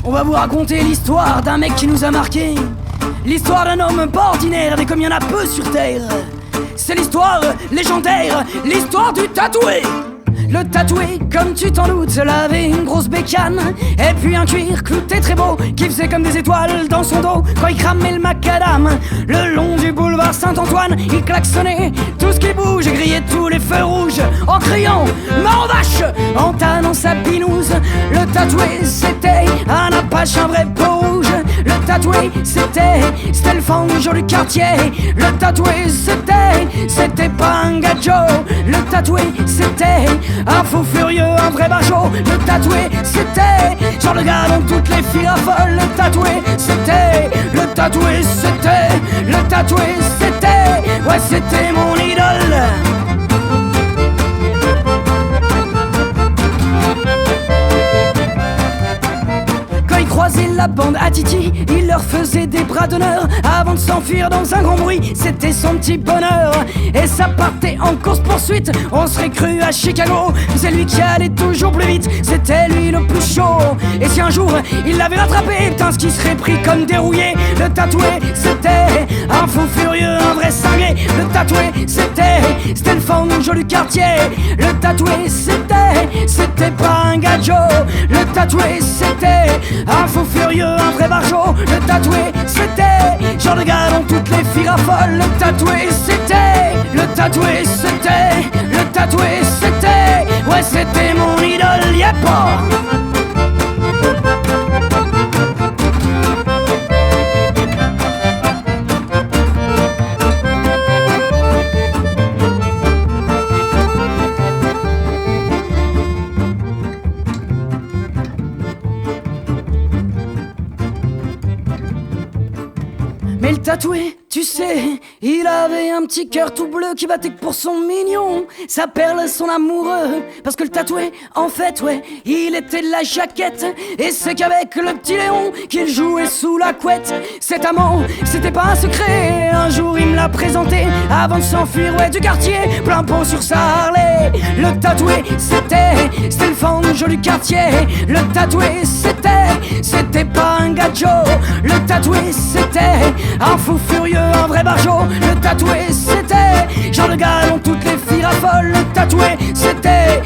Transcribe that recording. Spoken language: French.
On va vous raconter l'histoire d'un mec qui nous a marqué. L'histoire d'un homme pas ordinaire, mais comme il y en a peu sur terre. C'est l'histoire légendaire, l'histoire du tatoué. Le tatoué, comme tu t'en doutes, avait une grosse bécane et puis un cuir clouté très beau qui faisait comme des étoiles dans son dos. Quand il cramait le macadam le long du boulevard Saint-Antoine, il klaxonnait tout ce qui bouge et grillait tous les feux rouges en criant « Mort vache !» en tannant sa binouse. Le tatoué, c'était un apache, un vrai peau rouge. Le tatoué, c'était le fangeau du quartier. Le tatoué, c'était pas un gadjo. Le tatoué, c'était un fou furieux, un vrai barjot. Le tatoué, c'était genre le gars dont toutes les filles raffolent. Le tatoué, c'était le tatoué, c'était le tatoué, c'était ouais, c'était mon idole. Croiser la bande à Titi, il leur faisait des bras d'honneur avant de s'enfuir dans un grand bruit, c'était son petit bonheur. Et ça partait en course-poursuite, on serait cru à Chicago. C'est lui qui allait toujours plus vite, c'était lui le plus chaud. Et si un jour il l'avait rattrapé, putain ce qui serait pris comme dérouillé. Le tatoué, c'était un fou furieux, un vrai cinglé. Le tatoué, c'était le fangeau du quartier. Le tatoué, c'était pas un gadjo. Le tatoué, c'était un fou furieux, un vrai barjot. Le tatoué, c'était genre le gars dont toutes les filles raffolent. Le tatoué, c'était le tatoué, c'était le tatoué, c'était ouais, c'était mon idole, y'a pas. Mais le tatoué, tu sais, il avait un petit cœur tout bleu qui battait que pour son mignon, sa perle, son amoureux. Parce que le tatoué, en fait, ouais, il était de la jaquette. Et c'est qu'avec le petit Léon qu'il jouait sous la couette. Cet amant, c'était pas un secret. Un jour il me l'a présenté avant de s'enfuir, ouais, du quartier, plein pot sur sa Harley. Le tatoué, c'était le fangeau du quartier. Le tatoué, c'était pas un gadjo. Le tatoué, c'était un fou furieux, un vrai barjot. Le tatoué, c'était genre le gars dont toutes les filles raffolent. Le tatoué, c'était